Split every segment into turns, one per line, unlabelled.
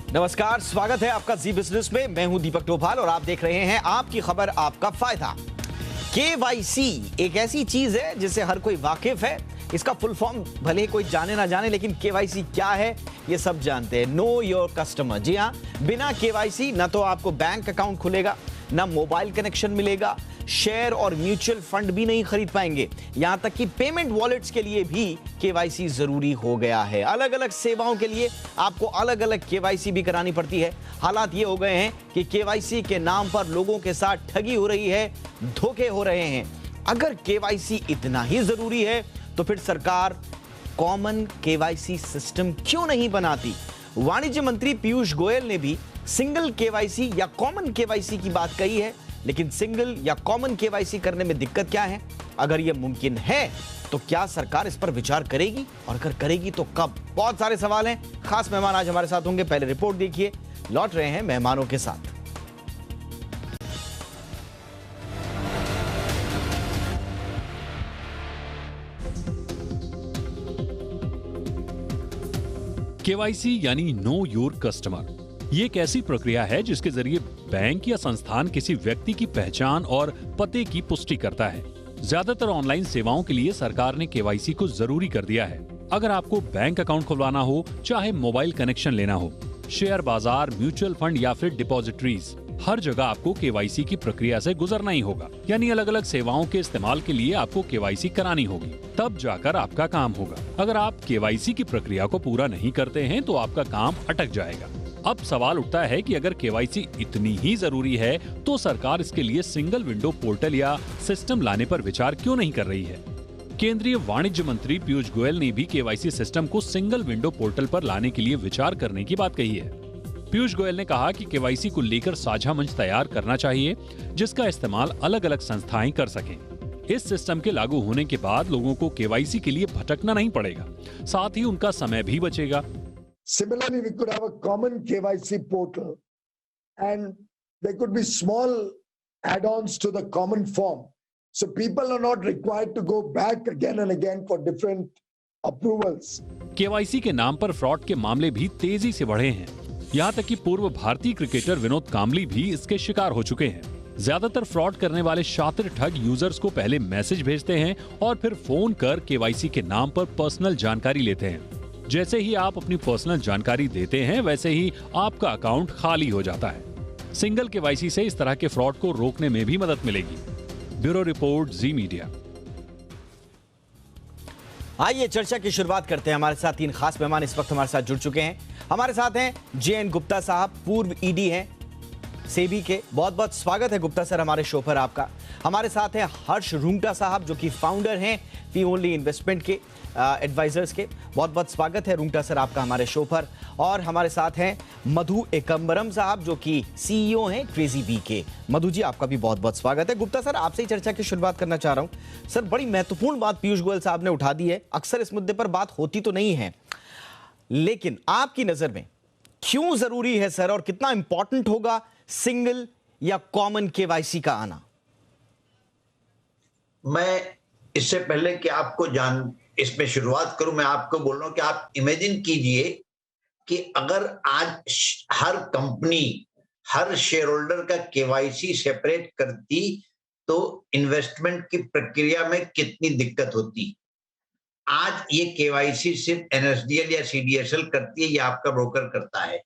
नमस्कार, स्वागत है आपका जी बिजनेस में। मैं हूं दीपक डोभाल और आप देख रहे हैं आपकी खबर आपका फायदा। केवाईसी एक ऐसी चीज है जिससे हर कोई वाकिफ है। इसका फुल फॉर्म भले ही कोई जाने ना जाने, लेकिन केवाईसी क्या है ये सब जानते हैं। Know your customer. जी हां, बिना केवाईसी ना तो आपको बैंक अकाउंट खुलेगा, ना मोबाइल कनेक्शन मिलेगा, शेयर और म्यूचुअल फंड भी नहीं खरीद पाएंगे। यहां तक कि पेमेंट वॉलेट्स के लिए भी केवाईसी जरूरी हो गया है। अलग अलग सेवाओं के लिए आपको अलग अलग केवाईसी भी करानी पड़ती है। हालात ये हो गए हैं कि केवाईसी के नाम पर लोगों के साथ ठगी हो रही है, धोखे हो रहे हैं। अगर केवाईसी इतना ही जरूरी है तो फिर सरकार कॉमन केवाईसी सिस्टम क्यों नहीं बनाती? वाणिज्य मंत्री पीयूष गोयल ने भी सिंगल केवाईसी या कॉमन केवाईसी की बात कही है, लेकिन सिंगल या कॉमन केवाईसी करने में दिक्कत क्या है? अगर यह मुमकिन है तो क्या सरकार इस पर विचार करेगी, और अगर करेगी तो कब? बहुत सारे सवाल हैं। खास मेहमान आज हमारे साथ होंगे। पहले रिपोर्ट देखिए, लौट रहे हैं मेहमानों के साथ।
केवाईसी यानी नो योर कस्टमर। ये एक ऐसी प्रक्रिया है जिसके जरिए बैंक या संस्थान किसी व्यक्ति की पहचान और पते की पुष्टि करता है। ज्यादातर ऑनलाइन सेवाओं के लिए सरकार ने केवाईसी को जरूरी कर दिया है। अगर आपको बैंक अकाउंट खुलवाना हो, चाहे मोबाइल कनेक्शन लेना हो, शेयर बाजार, म्यूचुअल फंड या फिर डिपॉजिटरीज, हर जगह आपको केवाईसी की प्रक्रिया से गुजरना ही होगा। यानी अलग अलग सेवाओं के इस्तेमाल के लिए आपको केवाईसी करानी होगी, तब जाकर आपका काम होगा। अगर आप केवाईसी की प्रक्रिया को पूरा नहीं करते हैं तो आपका काम अटक जाएगा। अब सवाल उठता है कि अगर केवाईसी इतनी ही जरूरी है तो सरकार इसके लिए सिंगल विंडो पोर्टल या सिस्टम लाने पर विचार क्यों नहीं कर रही है? केंद्रीय वाणिज्य मंत्री पीयूष गोयल ने भी केवाईसी सिस्टम को सिंगल विंडो पोर्टल पर लाने के लिए विचार करने की बात कही है। पीयूष गोयल ने कहा कि केवाईसी को लेकर साझा मंच तैयार करना चाहिए जिसका इस्तेमाल अलग अलग संस्थाएं कर सकें। इस सिस्टम के लागू होने के बाद लोगों को केवाईसी के लिए भटकना नहीं पड़ेगा, साथ ही उनका समय भी बचेगा।
Similarly, we could have a common KYC portal and there could be small add-ons to the common form. So people are not required to go back again and again for different approvals.
KYC के नाम पर fraud के मामले भी तेजी से बढ़े हैं। यहाँ तक कि पूर्व भारतीय क्रिकेटर विनोद कांबली भी इसके शिकार हो चुके हैं। ज्यादातर फ्रॉड करने वाले शातिर ठग यूजर्स को पहले मैसेज भेजते हैं और फिर फोन कर केवाईसी के नाम पर पर्सनल जानकारी लेते हैं। जैसे ही आप अपनी पर्सनल जानकारी देते हैं वैसे ही आपका अकाउंट खाली हो जाता है। सिंगल केवाईसी से इस तरह के फ्रॉड को रोकने में भी मदद मिलेगी। ब्यूरो रिपोर्ट, जी मीडिया।
आइए चर्चा की शुरुआत करते हैं। हमारे साथ तीन खास मेहमान इस वक्त हमारे साथ जुड़ चुके हैं। हमारे साथ हैं JN गुप्ता साहब, पूर्व ED हैं सेबी के। बहुत बहुत स्वागत है गुप्ता सर हमारे शो पर आपका। हमारे साथ हैं हर्ष रुंगटा साहब जो कि फाउंडर हैं फी ओनली इन्वेस्टमेंट के एडवाइजर्स के। बहुत बहुत स्वागत है रुंगटा सर आपका हमारे शो पर। और हमारे साथ हैं मधु एकम्बरम साहब जो कि CEO हैं क्रेजी बी के। मधु जी आपका भी बहुत बहुत स्वागत है। गुप्ता सर आपसे ही चर्चा की शुरुआत करना चाह रहा हूं। सर बड़ी महत्वपूर्ण बात पीयूष गोयल साहब ने उठा दी है। अक्सर इस मुद्दे पर बात होती तो नहीं है, लेकिन आपकी नजर में क्यों जरूरी है सर, और कितना इंपॉर्टेंट होगा सिंगल या कॉमन केवाईसी का आना?
मैं इससे पहले कि आपको इसमें शुरुआत करूं, मैं आपको बोल रहा हूं कि आप इमेजिन कीजिए कि अगर आज हर कंपनी हर शेयर होल्डर का केवाईसी सेपरेट करती तो इन्वेस्टमेंट की प्रक्रिया में कितनी दिक्कत होती। आज ये केवाईसी सिर्फ NSDL या CDSL करती है, या आपका ब्रोकर करता है।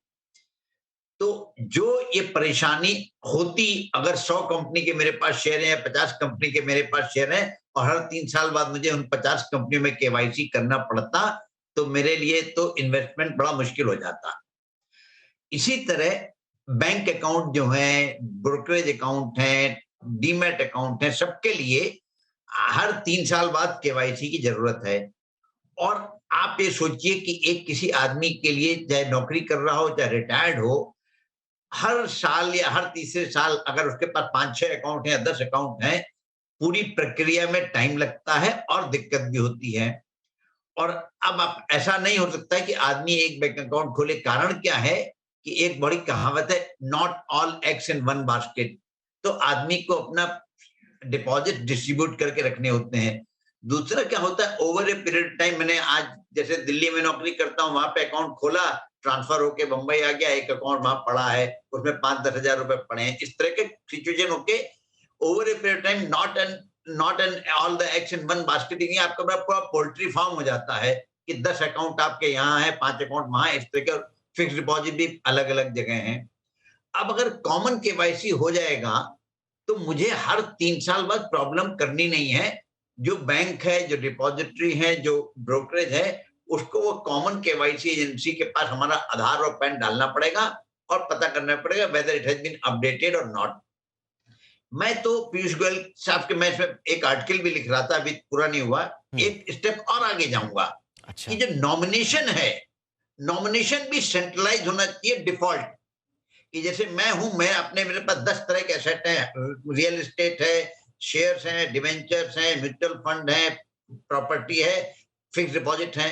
तो जो ये परेशानी होती अगर 100 कंपनी के मेरे पास शेयर हैं या 50 कंपनी के मेरे पास शेयर हैं और हर 3 साल बाद मुझे उन 50 कंपनियों में केवाईसी करना पड़ता, तो मेरे लिए तो इन्वेस्टमेंट बड़ा मुश्किल हो जाता। इसी तरह बैंक अकाउंट जो है, ब्रोकरेज अकाउंट है, डीमैट अकाउंट है, सबके लिए हर 3 साल बाद केवाईसी की जरूरत है। और आप ये सोचिए कि एक किसी आदमी के लिए, चाहे नौकरी कर रहा हो चाहे रिटायर्ड हो, हर साल या हर तीसरे साल अगर उसके पास 5-6 अकाउंट हैं या 10 अकाउंट हैं, पूरी प्रक्रिया में टाइम लगता है और दिक्कत भी होती है। और अब आप ऐसा नहीं हो सकता है कि आदमी एक बैंक अकाउंट खोले। कारण क्या है कि एक बड़ी कहावत है, not all eggs in one basket. तो आदमी को अपना डिपॉजिट डिस्ट्रीब्यूट करके रखने होते हैं। दूसरा क्या होता है, ओवर ए पीरियड टाइम, मैंने आज जैसे दिल्ली में नौकरी करता हूं, वहां पे अकाउंट खोला ट्रांसफर होके बंबई आ गया, एक अकाउंट वहां पड़ा है, उसमें 5-10 हजार रुपए पड़े हैं, इस तरह के सिचुएशन होके over a period time not an all the eggs in one basket, आपका पूरा पोल्ट्री फार्म हो जाता है कि 10 अकाउंट आपके यहाँ है, 5 अकाउंट वहां, इस तरह के फिक्स डिपॉजिट भी अलग अलग जगह हैं। अब अगर कॉमन केवाईसी हो जाएगा तो मुझे हर 3 साल बाद प्रॉब्लम करनी नहीं है। जो बैंक है, जो डिपॉजिटरी है, जो ब्रोकरेज है, उसको वो कॉमन केवाईसी एजेंसी के पास हमारा आधार और पैन डालना पड़ेगा और पता करना पड़ेगा whether it has been updated और नॉट। मैं तो पीयूष गोयल साहब के, मैं इसमें एक आर्टिकल भी लिख रहा था, अभी पूरा नहीं हुआ, एक स्टेप और आगे जाऊंगा।
अच्छा।
कि जो नॉमिनेशन है, नॉमिनेशन भी सेंट्रलाइज होना चाहिए डिफॉल्ट। कि जैसे मैं हूं, मैं अपने, मेरे पास 10 तरह के एसेट हैं, रियल एस्टेट है, शेयर्स हैं, डिवेंचर्स हैं, म्यूचुअल फंड है, प्रॉपर्टी है, फिक्स डिपॉजिट है,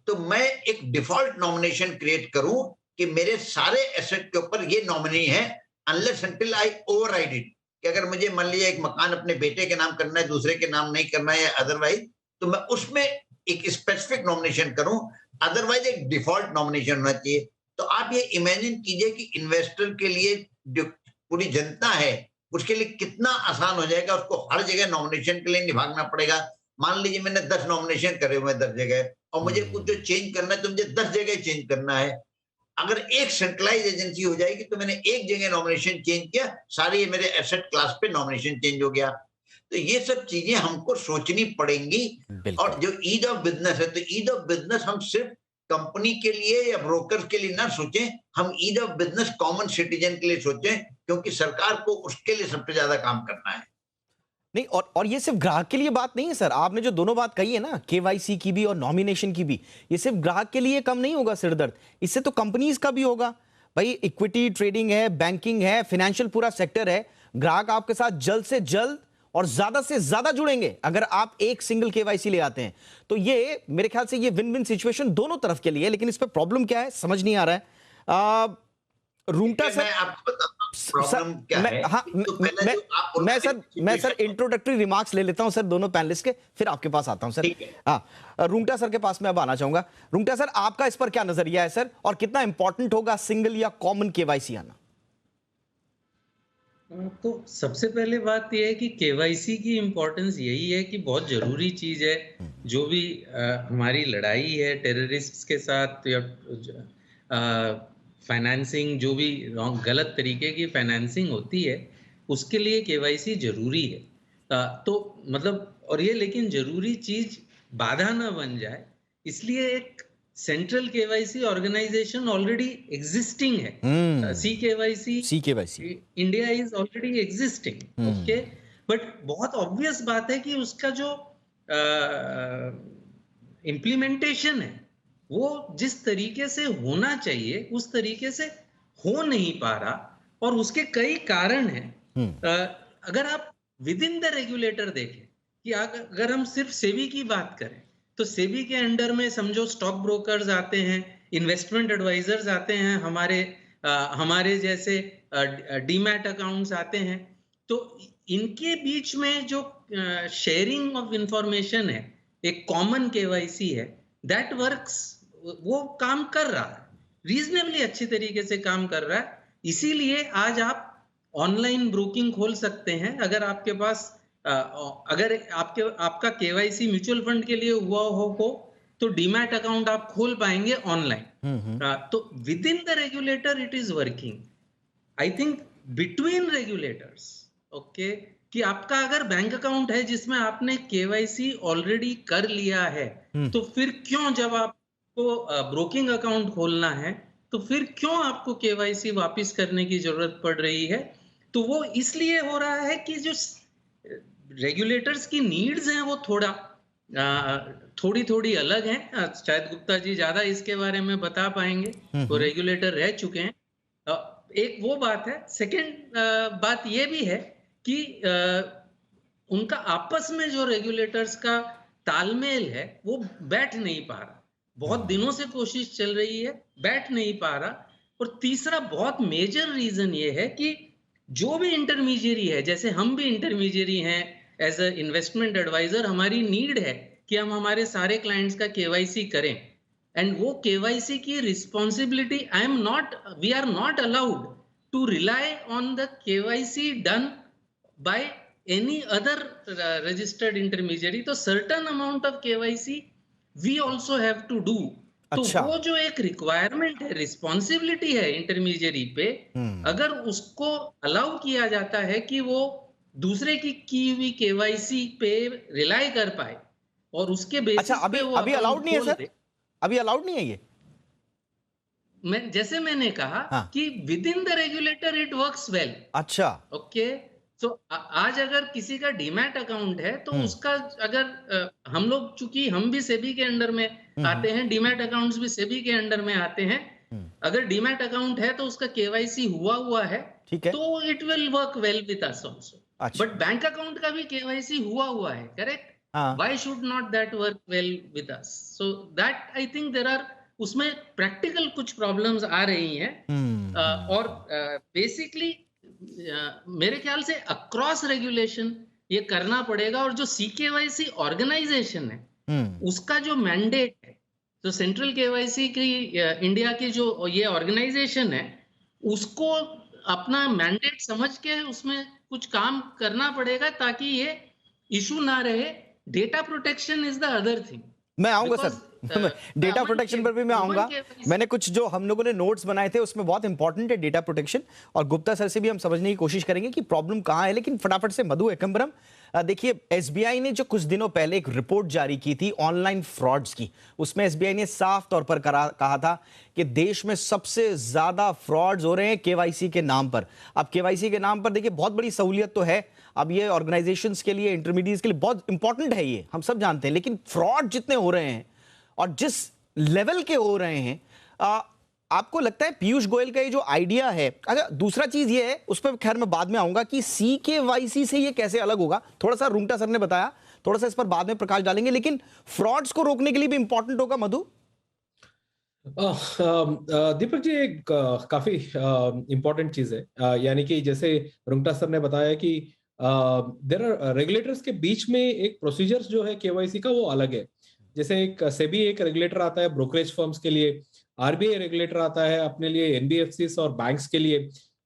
तो मैं एक डिफॉल्ट नॉमिनेशन क्रिएट करूं कि मेरे सारे एसेट के ऊपर ये नॉमिनी है, unless until I override it. कि अगर मुझे मान लीजिए एक मकान अपने बेटे के नाम करना है, दूसरे के नाम नहीं करना है या अदरवाइज, तो मैं उसमें एक स्पेसिफिक नॉमिनेशन करूं, अदरवाइज एक डिफॉल्ट नॉमिनेशन होना चाहिए। तो आप ये इमेजिन कीजिए कि इन्वेस्टर के लिए, जो पूरी जनता है, उसके लिए कितना आसान हो जाएगा, उसको हर जगह नॉमिनेशन के लिए नहीं भागना पड़ेगा। मान लीजिए मैंने 10 नॉमिनेशन करे हुए 10 जगह, और मुझे कुछ जो चेंज करना है तो मुझे 10 जगह चेंज करना है। अगर एक सेंट्रलाइज एजेंसी हो जाएगी तो मैंने एक जगह नॉमिनेशन चेंज किया, सारे मेरे एसेट क्लास पे नॉमिनेशन चेंज हो गया। तो ये सब चीजें हमको सोचनी पड़ेंगी। और जो ईज ऑफ बिजनेस है, तो ईज ऑफ बिजनेस हम सिर्फ कंपनी के लिए या ब्रोकर के लिए ना सोचें, हम ease of business common citizen के लिए सोचें, क्योंकि सरकार को उसके लिए सबसे ज्यादा काम करना है।
नहीं, और ये सिर्फ ग्राहक के लिए बात नहीं है सर, आपने जो दोनों बात कही है ना, केवाईसी की भी और नॉमिनेशन की भी, ये सिर्फ ग्राहक के लिए कम नहीं होगा सिरदर्द, इससे तो कंपनीज का भी होगा। भाई इक्विटी ट्रेडिंग है, बैंकिंग है, फाइनेंशियल पूरा सेक्टर है, ग्राहक आपके साथ जल्द से जल्द और ज्यादा से ज्यादा जुड़ेंगे अगर आप एक सिंगल केवाईसी ले आते हैं। तो ये मेरे ख्याल से ये विन विन सिचुएशन दोनों तरफ के लिए है। लेकिन इस पर प्रॉब्लम क्या है समझ नहीं आ रहा है। रूंगटा सर,
मैं आपको बताता हूं प्रॉब्लम क्या है।
हाँ, मैं सर इंट्रोडक्टरी रिमार्क्स ले लेता हूं सर दोनों पैनलिस्ट के, फिर आपके पास आता हूं सर। हाँ, रूंगटा सर के पास मैं अब आना चाहूंगा। रूंगटा सर, आपका इस पर क्या नजरिया है सर, और कितना इंपॉर्टेंट होगा सिंगल या कॉमन केवाईसी आना?
तो सबसे पहले बात यह है कि केवाईसी की इम्पोर्टेंस यही है कि बहुत जरूरी चीज है। जो भी हमारी लड़ाई है टेररिस्ट के साथ, या फाइनेंसिंग, जो भी गलत तरीके की फाइनेंसिंग होती है, उसके लिए केवाईसी जरूरी है। तो मतलब, और ये लेकिन जरूरी चीज बाधा ना बन जाए, इसलिए एक central KYC organisation already existing है। CKYC India is already existing, okay. But बहुत ऑब्वियस बात है कि उसका जो इम्प्लीमेंटेशन है वो जिस तरीके से होना चाहिए उस तरीके से हो नहीं पा रहा, और उसके कई कारण हैं। अगर आप विद इन द रेगुलेटर देखें, कि अगर हम सिर्फ सेबी की बात करें, तो सेबी के अंडर में समझो स्टॉक ब्रोकर्स आते हैं, इन्वेस्टमेंट एडवाइजर्स आते हैं, हमारे जैसे डीमैट अकाउंट्स आते हैं। तो इनके बीच में जो शेयरिंग ऑफ इंफॉर्मेशन है, एक कॉमन केवाईसी है, दैट वर्क्स, वो काम कर रहा है, रीजनेबली अच्छी तरीके से काम कर रहा है। इसीलिए आज आप ऑनलाइन ब्रोकिंग खोल सकते हैं। अगर आपके पास अगर आपका केवाईसी म्यूचुअल फंड के लिए हुआ हो तो डीमैट अकाउंट आप खोल पाएंगे ऑनलाइन। तो with in the regulator it is working. I think between regulators, okay, कि आपका अगर बैंक अकाउंट है जिसमें आपने केवाईसी ऑलरेडी कर लिया है, तो फिर क्यों, जब आपको ब्रोकिंग अकाउंट खोलना है, तो फिर क्यों आपको केवाईसी वापस करने की जरूरत पड़ रही है? तो वो इसलिए हो रहा है कि जो रेगुलेटर्स की नीड्स हैं वो थोड़ी अलग हैं। शायद गुप्ता जी ज्यादा इसके बारे में बता पाएंगे, वो रेगुलेटर रह चुके हैं। एक वो बात है। सेकंड बात ये भी है कि उनका आपस में जो रेगुलेटर्स का तालमेल है वो बैठ नहीं पा रहा। बहुत दिनों से कोशिश चल रही है, बैठ नहीं पा रहा। और तीसरा बहुत मेजर रीजन ये है कि जो भी इंटरमीडियरी है, जैसे हम भी इंटरमीडियरी हैं एज अ इन्वेस्टमेंट एडवाइजर, हमारी नीड है कि हम हमारे सारे क्लाइंट्स का केवाईसी करें। एंड वो केवाईसी की responsibility we are not allowed to rely on the KYC done by any other registered intermediary. तो certain amount of KYC we also have to do. तो
अच्छा.
वो जो एक रिक्वायरमेंट है, रिस्पॉन्सिबिलिटी है इंटरमीडियरी पे, अगर उसको अलाउ किया जाता है कि वो दूसरे की हुई केवाईसी पे रिलाई कर पाए और उसके बेसिस
अच्छा,
पे वो
अभी अलाउड नहीं है सर? अभी अलाउड नहीं है ये?
जैसे मैंने कहा
हाँ.
कि with in the regulator it works well.
अच्छा.
ओके. तो आज अगर किसी का डीमैट अकाउंट है तो उसका अगर हम लोग, चूंकि हम भी सेबी के अंडर में आते हैं, डीमैट अकाउंट्स भी सेबी के अंडर में आते हैं. अगर डीमैट अकाउंट है तो उसका केवाईसी हुआ है,
ठीक है,
तो it will work well with us also.
अच्छा.
बट बैंक अकाउंट का भी केवाईसी हुआ है, correct? Why should not that work well with us? So that I think there are, उसमें प्रैक्टिकल कुछ प्रॉब्लम्स आ रही हैं. और बेसिकली मेरे ख्याल से अक्रॉस रेगुलेशन ये करना पड़ेगा. और जो सीकेवाईसी ऑर्गेनाइजेशन है उसका जो मैंडेट है, तो सेंट्रल केवाईसी की इंडिया की जो ये ऑर्गेनाइजेशन है, उसको अपना मैंडेट समझ के उसमें कुछ काम करना पड़ेगा ताकि ये इशू ना रहे. Data protection is the other thing.
मैं आऊंगा सर, डेटा प्रोटेक्शन पर भी मैं आऊंगा. मैंने कुछ जो हम लोगों ने नोट्स बनाए थे उसमें बहुत इंपॉर्टेंट है डेटा प्रोटेक्शन, और गुप्ता सर से भी हम समझने की कोशिश करेंगे कि प्रॉब्लम कहां है. लेकिन फटाफट से मधु एकम्बरम, देखिए एसबीआई ने जो कुछ दिनों पहले एक रिपोर्ट जारी की थी ऑनलाइन फ्रॉड्स की, उसमें एसबीआई ने साफ तौर पर कहा था कि देश में सबसे ज्यादा फ्रॉड्स हो रहे हैं केवाईसी के नाम पर. अब केवाईसी के नाम पर देखिए बहुत बड़ी सहूलियत तो है, अब ये ऑर्गेनाइजेशंस के लिए, इंटरमीडिएट्स के लिए बहुत इंपॉर्टेंट है, ये हम सब जानते हैं. लेकिन फ्रॉड जितने हो रहे हैं और जिस लेवल के हो रहे हैं, आपको लगता है पीयूष गोयल का ये जो आइडिया है, अच्छा दूसरा चीज ये है, उस पर खैर मैं बाद में आऊंगा कि सीकेवाईसी से ये कैसे अलग होगा, थोड़ा सा रुंगटा सर ने बताया, थोड़ा सा इस पर बाद में प्रकाश डालेंगे. लेकिन फ्रॉड्स को रोकने के लिए भी इंपॉर्टेंट होगा मधु.
दीपक जी, एक काफी इंपॉर्टेंट चीज है, यानी कि जैसे रुंगटा सर ने बताया कि देयर आर रेगुलेटर्स के बीच में एक प्रोसीजर्स जो है केवाईसी का वो अलग है. जैसे एक सेबी एक रेगुलेटर आता है ब्रोकरेज फर्म्स के लिए, आरबीआई रेगुलेटर आता है अपने लिए एनबीएफसीज और बैंक्स के लिए.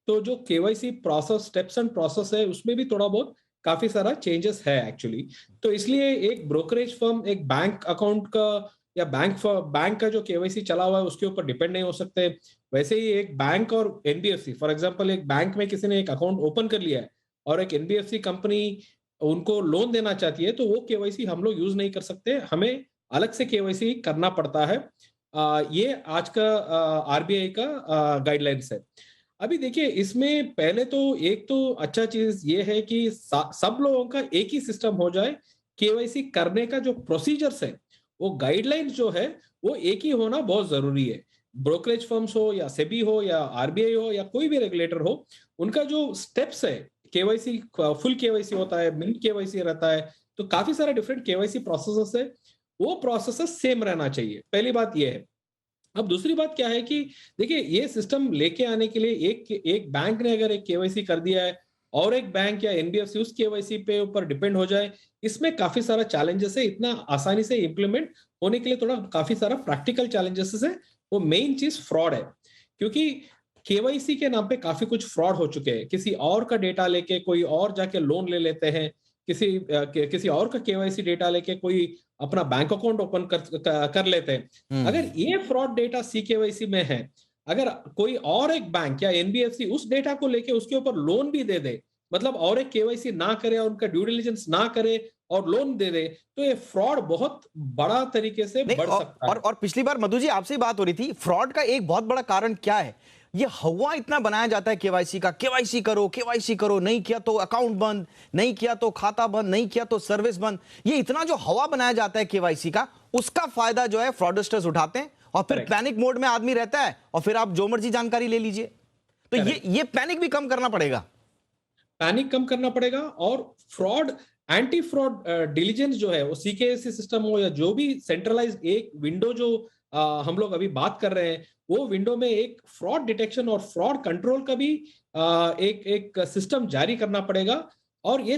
तो जो KYC process, steps and process है, उसमें भी थोड़ा बहुत काफी सारा चेंजेस है एक्चुअली. तो इसलिए एक ब्रोकरेज फर्म एक बैंक अकाउंट का या बैंक का जो केवाईसी चला हुआ है उसके ऊपर डिपेंड नहीं हो सकते. वैसे ही एक बैंक और एनबीएफसी, फॉर एग्जांपल एक बैंक में किसी ने एक अकाउंट ओपन कर लिया है और एक एनबीएफसी कंपनी उनको लोन देना चाहती है, तो वो केवाईसी हम लोग यूज नहीं कर सकते, हमें अलग से केवाईसी करना पड़ता है. ये आज का आरबीआई का गाइडलाइंस है. अभी देखिए, इसमें पहले तो एक तो अच्छा चीज ये है कि सब लोगों का एक ही सिस्टम हो जाए. केवाईसी करने का जो प्रोसीजर्स है, वो गाइडलाइंस जो है वो एक ही होना बहुत जरूरी है. ब्रोकरेज फर्म्स हो या सेबी हो या आरबीआई हो या कोई भी रेगुलेटर हो, उनका जो स्टेप्स है, केवाईसी फुल केवाईसी होता है, मिनी केवाईसी रहता है, तो काफी सारे डिफरेंट केवाईसी प्रोसेसेस है, वो प्रोसेसेस सेम रहना चाहिए. पहली बात ये है. अब दूसरी बात क्या है कि देखिए, ये सिस्टम लेके आने के लिए एक बैंक ने अगर एक केवाईसी कर दिया है और एक बैंक या एनबीएफसी उस केवाईसी पे ऊपर डिपेंड हो जाए, इसमें काफी सारा चैलेंजेस है. इतना आसानी से इंप्लीमेंट होने के लिए थोड़ा काफी सारा प्रैक्टिकल चैलेंजेस है. वो मेन चीज फ्रॉड है, क्योंकि केवाईसी के नाम पे काफी कुछ फ्रॉड हो चुके हैं. किसी और का डेटा लेके कोई और जाके लोन ले लेते हैं, किसी और का केवाईसी डेटा लेके कोई अपना बैंक अकाउंट ओपन कर लेते हैं. अगर ये फ्रॉड डेटा सीकेवाईसी में है, अगर कोई और एक बैंक या एनबीएफसी उस डेटा को लेके उसके ऊपर लोन भी दे दे, मतलब और एक केवाईसी ना करे और उनका ड्यू डिलिजेंस ना करे और लोन दे दे, तो ये फ्रॉड बहुत बड़ा तरीके से बढ़ सकता है.
और पिछली बार मधु जी आपसे बात हो रही थी, फ्रॉड का एक बहुत बड़ा कारण क्या है, ये हवा इतना बनाया जाता है केवाईसी का, केवाईसी करो, नहीं किया तो अकाउंट बंद, नहीं किया तो खाता बंद, नहीं किया तो सर्विस बंद. ये इतना जो हवा बनाया जाता है केवाईसी का, उसका फायदा जो है फ्रॉडस्टर्स उठाते हैं और फिर पैनिक मोड में आदमी रहता है और फिर आप जो मर्जी जानकारी ले लीजिए. तो ये पैनिक भी कम करना पड़ेगा.
पैनिक कम करना पड़ेगा. और फ्रॉड, एंटी फ्रॉड डिलीजेंस जो है, वो सीकेएससी सिस्टम हो या जो भी सेंट्रलाइज्ड एक विंडो जो हम लोग अभी बात कर रहे हैं, वो विंडो में एक फ्रॉड डिटेक्शन और फ्रॉड कंट्रोल का भी एक सिस्टम जारी करना पड़ेगा. और ये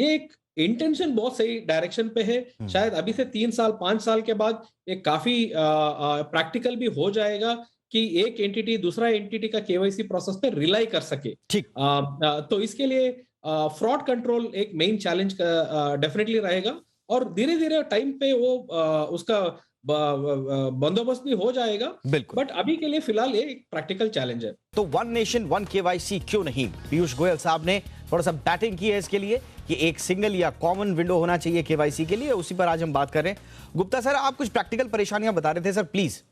एक इंटेंशन बहुत सही डायरेक्शन पे है। शायद अभी से 3 साल 5 साल के बाद एक काफी प्रैक्टिकल भी हो जाएगा कि एक एंटिटी दूसरा एंटिटी का केवाईसी प्रोसेस पे रिलाई कर सके।
ठीक।
तो इसके लिए फ्रॉड कंट्रोल एक मेन चैलेंज डेफिनेटली रहेगा और धीरे धीरे टाइम पे वो उसका बंदोबस्त भी हो जाएगा।
बिल्कुल।
बट अभी के लिए फिलहाल ये एक प्रैक्टिकल चैलेंज है।
तो वन नेशन वन केवाईसी क्यों नहीं? पीयूष गोयल साहब ने थोड़ा सा बैटिंग की है इसके लिए कि एक सिंगल या कॉमन विंडो होना चाहिए केवाईसी के लिए, उसी पर आज हम बात कर रहे हैं। गुप्ता सर, आप कुछ प्रैक्टिकल परेशानियां बता रहे थे sir, please.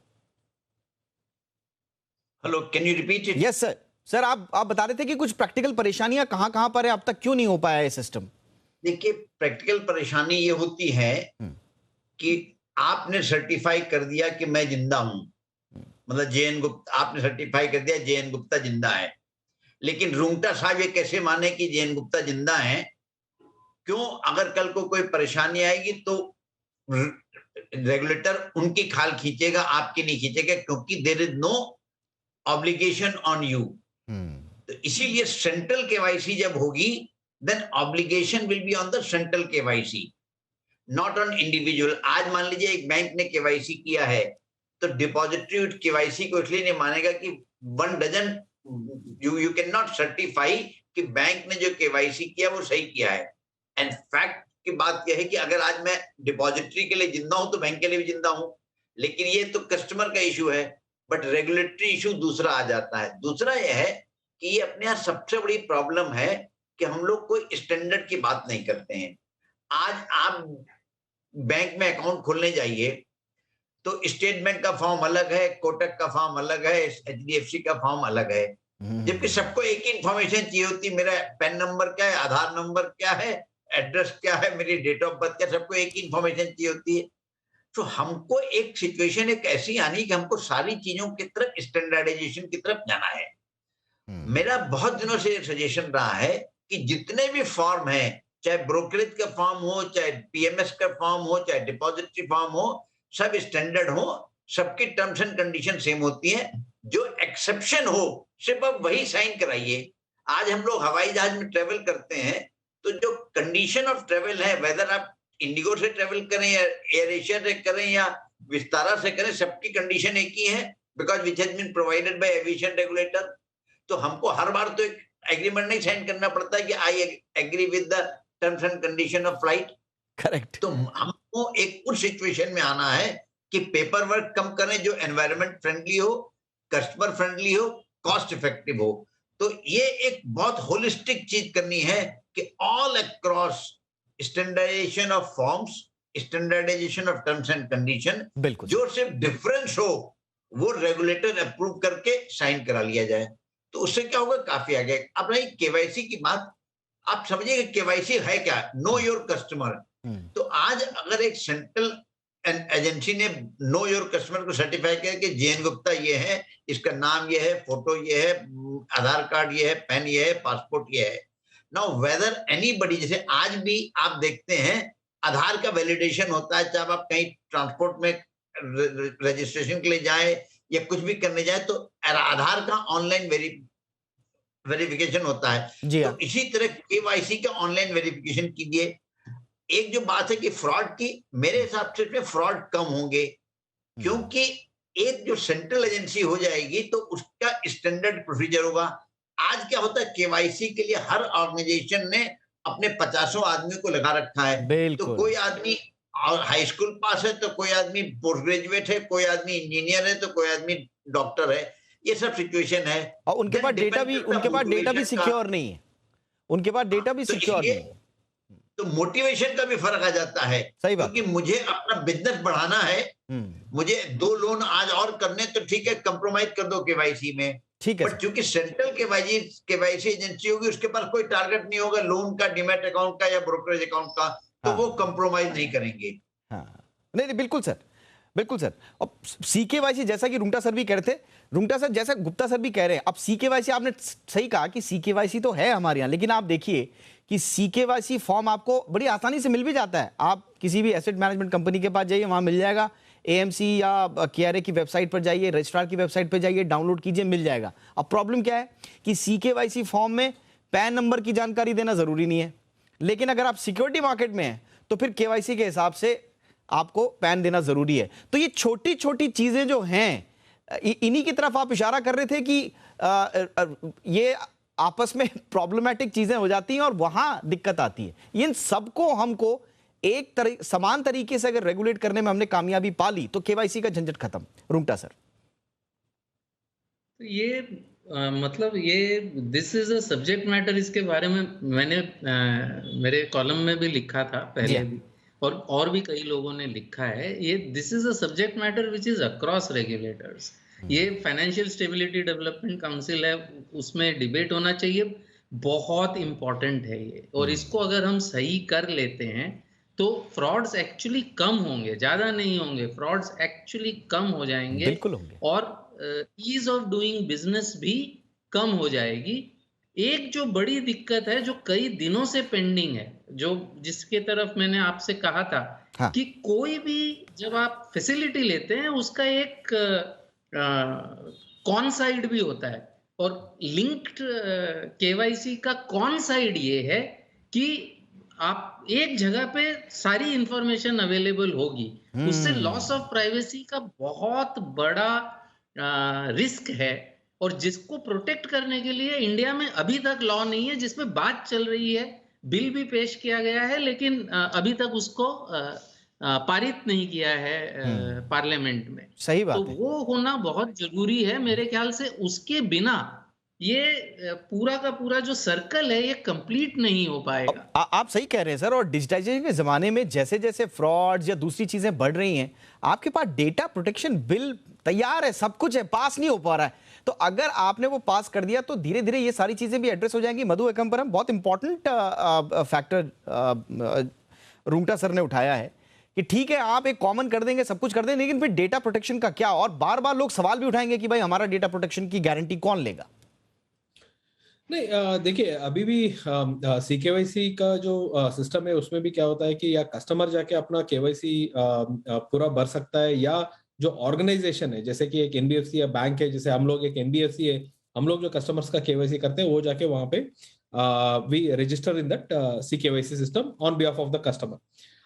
Hello, can you repeat it?
Yes sir. Sir आप बता रहे थे कि कुछ प्रैक्टिकल परेशानियां कहां पर है, अब तक क्यों नहीं हो पाया है सिस्टम?
देखिए, प्रैक्टिकल परेशानी ये होती है कि आपने सर्टिफाई कर दिया कि मैं जिंदा हूं, मतलब जेएन गुप्ता, आपने सर्टिफाई कर दिया जेएन गुप्ता जिंदा है, लेकिन रुंगटा साहब ये कैसे माने कि जेएन गुप्ता जिंदा है? क्यों? अगर कल को कोई परेशानी आएगी तो रेगुलेटर उनकी खाल खींचेगा, आपकी नहीं खींचेगा, क्योंकि there is no obligation on you. तो इसीलिए सेंट्रल केवाईसी जब होगी, then obligation will be on the central KYC, not on individual. आज मान लीजिए एक बैंक ने केवाईसी किया है, तो डिपॉजिटरी केवाईसी को इसलिए नहीं मानेगा कि वन डजन यू कैन नॉट सर्टिफाई कि बैंक ने जो केवाईसी किया वो सही किया है। एंड फैक्ट की बात यह है कि अगर आज मैं डिपॉजिटरी के लिए जिंदा हूं तो बैंक के लिए भी जिंदा हूं, लेकिन ये तो कस्टमर का इशू है, बट रेगुलेटरी इशू दूसरा आ जाता है। दूसरा यह है कि ये अपने यहाँ सबसे बड़ी प्रॉब्लम है कि हम लोग कोई स्टैंडर्ड की बात नहीं करते हैं। आज आप बैंक में अकाउंट खोलने जाइए तो स्टेट बैंक का फॉर्म अलग है, कोटक का फॉर्म अलग है, एचडीएफसी का फॉर्म अलग है, जबकि सबको एक ही इंफॉर्मेशन चाहिए होती है। मेरा पैन नंबर क्या है, आधार नंबर क्या है, एड्रेस क्या है, मेरी डेट ऑफ बर्थ क्या, सबको एक ही इंफॉर्मेशन चाहिए होती है। तो हमको एक सिचुएशन एक ऐसी आनी कि हमको सारी चीजों की तरफ स्टैंडर्डाइजेशन की तरफ जाना है। मेरा बहुत दिनों से सजेशन रहा है कि जितने भी फॉर्म है, चाहे ब्रोकरेज का फॉर्म हो, चाहे पीएमएस का फॉर्म हो, चाहे डिपॉजिटरी फॉर्म हो, सब स्टैंडर्ड हो, सबकी टर्म्स एंड कंडीशन सेम होती है। जो एक्सेप्शन हो सिर्फ आप वही साइन कराइए। आज हम लोग हवाई जहाज में ट्रेवल करते हैं तो जो कंडीशन ऑफ ट्रेवल है, वेदर आप इंडिगो से ट्रेवल करें या एयर एशिया से करें या विस्तारा से करें, सबकी कंडीशन एक ही है, because which has been provided by aviation regulator. तो हमको हर बार तो एक एग्रीमेंट नहीं साइन करना पड़ता है कि I agree with the terms and condition of flight.
Correct.
तो हमको एक उस सिचुएशन में आना है कि पेपर वर्क कम करें, जो एनवायरनमेंट फ्रेंडली हो, कस्टमर फ्रेंडली हो, कॉस्ट इफेक्टिव हो। तो ये एक बहुत होलिस्टिक चीज करनी है कि all across standardisation of forms, standardisation of terms and condition,
बिल्कुल।
जो सिर्फ डिफरेंस हो वो रेगुलेटर अप्रूव करके साइन करा लिया जाए। तो उससे क्या होगा, काफी आगे। अब रही केवाईसी की बात, आप समझिए केवाईसी है क्या? Know your customer. तो आज अगर एक सेंट्रल एजेंसी ने नो योर कस्टमर को सर्टिफाई किया कि जेएन गुप्ता ये है, इसका नाम ये है, फोटो ये है, आधार कार्ड ये है, पेन ये है, पासपोर्ट ये है। नाउ वेदर एनीबडी, जैसे आज भी आप देखते हैं आधार का वैलिडेशन होता है, चाहे आप कहीं ट्रांसपोर्ट में रजिस्ट्रेशन के लिए जाए या कुछ भी करने जाए तो आधार का ऑनलाइन वेरिफिकेशन होता है। तो इसी तरह केवाईसी का ऑनलाइन वेरिफिकेशन कीजिए। एक जो बात है कि फ्रॉड की, मेरे हिसाब से इसमें फ्रॉड कम होंगे, क्योंकि एक जो सेंट्रल एजेंसी हो जाएगी तो उसका स्टैंडर्ड प्रोसीजर होगा। आज क्या होता है, केवाईसी के लिए हर ऑर्गेनाइजेशन ने अपने 50 आदमी को लगा रखा है। तो कोई आदमी हाई स्कूल पास है, तो कोई आदमी पोस्ट ग्रेजुएट है, कोई आदमी इंजीनियर है, तो कोई आदमी डॉक्टर है। ये सब सिचुएशन है।
और उनके पास डेटा भी सिक्योर नहीं है। उनके पास डेटा भी सिक्योर नहीं है।
तो मोटिवेशन का भी फर्क आ जाता है।
सही बात।
क्योंकि मुझे अपना बिजनेस बढ़ाना है, मुझे 2 लोन आज और करने, तो ठीक है कंप्रोमाइज कर दो केवाईसी में,
ठीक है।
बट क्योंकि सेंट्रल केवाईसी एजेंसी होगी, उसके पास कोई टारगेट नहीं होगा लोन का, डीमैट अकाउंट का या ब्रोकरेज अकाउंट का, तो वो कंप्रोमाइज नहीं करेंगे।
हाँ, नहीं बिल्कुल सर, बिल्कुल सर। और सीकेवाईसी, जैसा कि रुंगटा सर भी कह रहे थे, रुंगटा सर जैसा गुप्ता सर भी कह रहे हैं, अब सीकेवाईसी आपने सही कहा कि सीकेवाईसी तो है हमारे यहाँ, लेकिन आप देखिए कि सीकेवाईसी फॉर्म आपको बड़ी आसानी से मिल भी जाता है। आप किसी भी एसेट मैनेजमेंट कंपनी के पास जाइए, वहां मिल जाएगा। एएमसी या केआरए की वेबसाइट पर जाइए, रजिस्ट्रार की वेबसाइट पर जाइए, डाउनलोड कीजिए, मिल जाएगा। अब प्रॉब्लम क्या है कि सीकेवाईसी फॉर्म में पैन नंबर की जानकारी देना जरूरी नहीं है, लेकिन अगर आप सिक्योरिटी मार्केट में हैं तो फिर केवाईसी के हिसाब से आपको पैन देना जरूरी है। तो ये छोटी छोटी चीजें जो हैं, इन्हीं की तरफ आप इशारा कर रहे थे कि ये आपस में प्रॉब्लमैटिक चीजें हो जाती हैं और वहां दिक्कत आती है। इन सबको हमको एक समान तरीके से अगर रेगुलेट करने में हमने कामयाबी पा ली तो केवाईसी का झंझट खत्म। रुंगटा सर,
ये मतलब ये this is a subject matter, इसके बारे में मैंने मेरे कॉलम में भी लिखा था पहले भी, और भी कई लोगों ने लिखा है। ये this is a subject matter which is across regulators. ये फाइनेंशियल स्टेबिलिटी डेवलपमेंट काउंसिल है, उसमें डिबेट होना चाहिए, बहुत इंपॉर्टेंट है ये। और इसको अगर हम सही कर लेते हैं तो फ्रॉड्स एक्चुअली कम होंगे, ज्यादा नहीं होंगे, फ्रॉड्स एक्चुअली कम हो जाएंगे,
बिल्कुल होंगे,
और ईज ऑफ डूइंग बिजनेस भी कम हो जाएगी। एक जो बड़ी दिक्कत है जो कई दिनों से पेंडिंग है, जो जिसके तरफ मैंने आपसे कहा था,
हाँ।
कि कोई भी जब आप फैसिलिटी लेते हैं उसका एक कॉन साइड भी होता है, और लिंक्ड केवाईसी का कॉन साइड ये है कि आप एक जगह पे सारी इंफॉर्मेशन अवेलेबल होगी, उससे लॉस ऑफ प्राइवेसी का बहुत बड़ा रिस्क है, और जिसको प्रोटेक्ट करने के लिए इंडिया में अभी तक लॉ नहीं है, जिसमें बात चल रही है, बिल भी पेश किया गया है, लेकिन अभी तक उसको पारित नहीं किया है पार्लियामेंट में।
सही बात
तो
है।
वो होना बहुत जरूरी है मेरे ख्याल से। उसके बिना ये पूरा का पूरा जो सर्कल है ये कंप्लीट नहीं हो पाएगा।
आप सही कह रहे हैं सर, और डिजिटाइजेशन के जमाने में जैसे जैसे फ्रॉड्स या दूसरी चीजें बढ़ रही हैं, आपके पास डेटा प्रोटेक्शन बिल तैयार है, सब कुछ है, पास नहीं हो पा रहा है। तो अगर आपने वो पास कर दिया तो धीरे धीरे ये सारी चीजें भी एड्रेस हो जाएंगी। मधु एकम्परम, बहुत इंपॉर्टेंट फैक्टर रुंगटा सर ने उठाया है कि ठीक है आप एक कॉमन कर देंगे, सब कुछ कर देंगे, लेकिन फिर डेटा प्रोटेक्शन का क्या? और बार बार लोग सवाल भी उठाएंगे कि भाई हमारा डेटा प्रोटेक्शन की गारंटी कौन लेगा?
नहीं, देखिए अभी भी CKYC का जो सिस्टम है उसमें भी क्या होता है कि या कस्टमर जाके अपना KYC पूरा भर सकता है, या जो ऑर्गेनाइजेशन है जैसे कि एक NBFC या बैंक है, जैसे हम लोग एक NBFC है, हम लोग जो कस्टमर्स का KYC करते हैं वो जाके वहां पे we register in that CKYC system on behalf of the customer.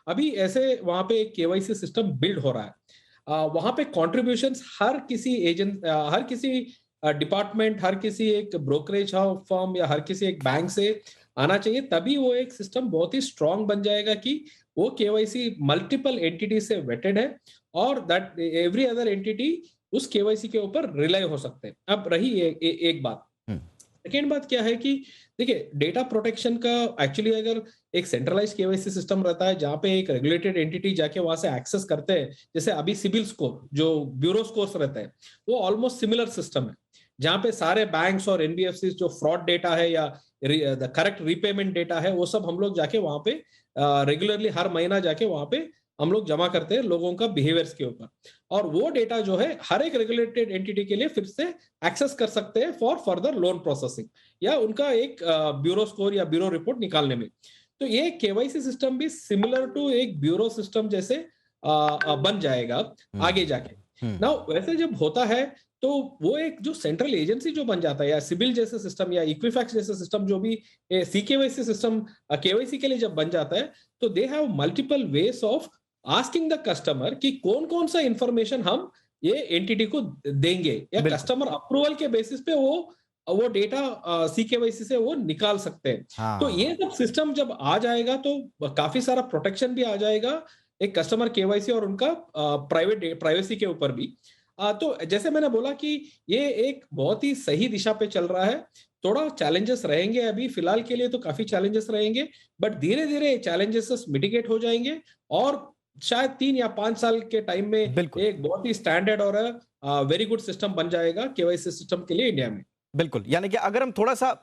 अभी ऐसे वहां पे एक KYC सिस्टम बिल्ड हो रहा है। वहां पे कॉन्ट्रीब्यूशंस हर किसी एजेंट, हर किसी डिपार्टमेंट, हर किसी एक ब्रोकरेज फर्म या हर किसी एक बैंक से आना चाहिए, तभी वो एक सिस्टम बहुत ही स्ट्रांग बन जाएगा कि वो KYC मल्टीपल एंटिटी से वेटेड है, और दैट एवरी अदर एंटिटी उस KYC के ऊपर रिलाई हो सकते हैं। अब रही एक बात। सेकेंड बात क्या है कि देखिए डेटा प्रोटेक्शन का एक्चुअली अगर एक सेंट्रलाइज KYC सिस्टम रहता है जहां पे एक रेगुलेटेड एंटिटी जाके वहां से एक्सेस करते हैं, जैसे अभी सिबिल स्कोर जो ब्यूरो स्कोर्स रहता है वो ऑलमोस्ट सिमिलर सिस्टम है, जहां पे सारे बैंक्स और NBFCs जो फ्रॉड डेटा है या द करेक्ट रीपेमेंट डेटा है वो सब हम लोग जाके वहां पे रेगुलरली हर महीना जाके वहां पे हम लोग जमा करते हैं लोगों का बिहेवियर्स के ऊपर, और वो डेटा जो है हर एक रेगुलेटेड एंटिटी के लिए फिर से एक्सेस कर सकते हैं फॉर फर्दर लोन प्रोसेसिंग या उनका एक ब्यूरो स्कोर या ब्यूरो रिपोर्ट निकालने में। तो ये KYC सिस्टम भी सिमिलर टू एक ब्यूरो सिस्टम जैसे बन जाएगा आगे जाके। ना वैसे जब होता है तो वो एक जो सेंट्रल एजेंसी जो बन जाता है, या सिबिल जैसे सिस्टम या इक्विफैक्स जैसे सिस्टम जो भी CKYC सिस्टम KYC के लिए जब बन जाता है, तो they have multiple ways of asking the customer कि कौन कौन सा इंफॉर्मेशन हम ये एंटिटी को देंगे, या कस्टमर अप्रूवल के बेसिस पे वो डेटा CKYC से वो निकाल सकते हैं।
हाँ।
तो ये सब सिस्टम जब आ जाएगा तो काफी सारा प्रोटेक्शन भी आ जाएगा एक कस्टमर KYC और उनका प्राइवेसी के ऊपर भी। तो जैसे मैंने बोला कि ये एक बहुत ही सही दिशा पे चल रहा है। थोड़ा चैलेंजेस रहेंगे, अभी फिलहाल के लिए तो काफी चैलेंजेस रहेंगे, बट धीरे धीरे चैलेंजेस मिटिगेट हो जाएंगे, और शायद 3 या 5 साल के टाइम में एक बहुत ही स्टैंडर्ड और वेरी गुड सिस्टम बन जाएगा KYC सिस्टम के लिए इंडिया में।
बिल्कुल, यानी कि अगर हम थोड़ा सा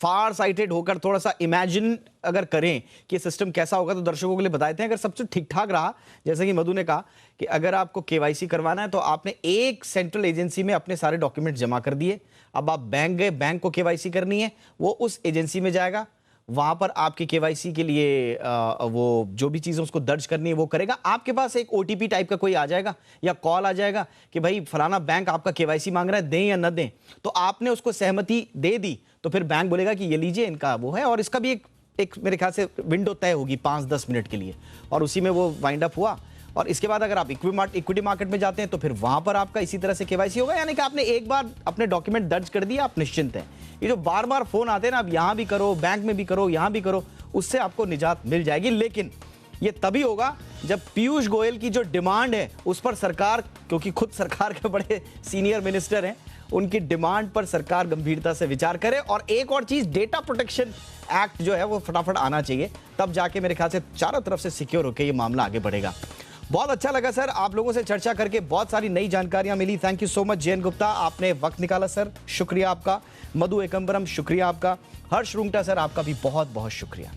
फार साइटेड होकर थोड़ा सा इमेजिन अगर करें कि सिस्टम कैसा होगा, तो दर्शकों के लिए बताते हैं। अगर सब कुछ ठीक ठाक रहा, जैसे कि मधु ने कहा कि अगर आपको KYC करवाना है तो आपने एक सेंट्रल एजेंसी में अपने सारे डॉक्यूमेंट जमा कर दिए, अब आप बैंक गए, बैंक को KYC करनी है, वो उस एजेंसी में जाएगा, वहां पर आपकी KYC के लिए वो जो भी चीजें उसको दर्ज करनी है वो करेगा। आपके पास एक OTP टाइप का कोई आ जाएगा या कॉल आ जाएगा कि भाई फलाना बैंक आपका KYC मांग रहा है, दें या न दें। तो आपने उसको सहमति दे दी तो फिर बैंक बोलेगा कि ये लीजिए, इनका वो है। और इसका भी एक मेरे ख्याल से विंडो तय होगी 5-10 मिनट के लिए, और उसी में वो वाइंड अप हुआ। और इसके बाद अगर आप इक्विटी मार्केट में जाते हैं तो फिर वहां पर आपका इसी तरह से केवाईसी होगा, यानी कि आपने एक बार अपने डॉक्यूमेंट दर्ज कर दिया, आप निश्चिंत हैं। ये जो बार बार फोन आते हैं ना, अब यहां भी करो, बैंक में भी करो, यहां भी करो, उससे आपको निजात मिल जाएगी। लेकिन ये तभी होगा जब पीयूष गोयल की जो डिमांड है उस पर सरकार, क्योंकि खुद सरकार के बड़े सीनियर मिनिस्टर हैं, उनकी डिमांड पर सरकार गंभीरता से विचार करे। और एक और चीज, डेटा प्रोटेक्शन एक्ट जो है वो फटाफट आना चाहिए, तब जाके मेरे ख्याल से चारों तरफ से सिक्योर होकर ये मामला आगे बढ़ेगा। बहुत अच्छा लगा सर, आप लोगों से चर्चा करके बहुत सारी नई जानकारियां मिली। Thank you so much Jayant Gupta, आपने वक्त निकाला सर, शुक्रिया आपका। मधु एकम्बरम, शुक्रिया आपका। हर्ष रुंगटा सर, आपका भी बहुत बहुत शुक्रिया।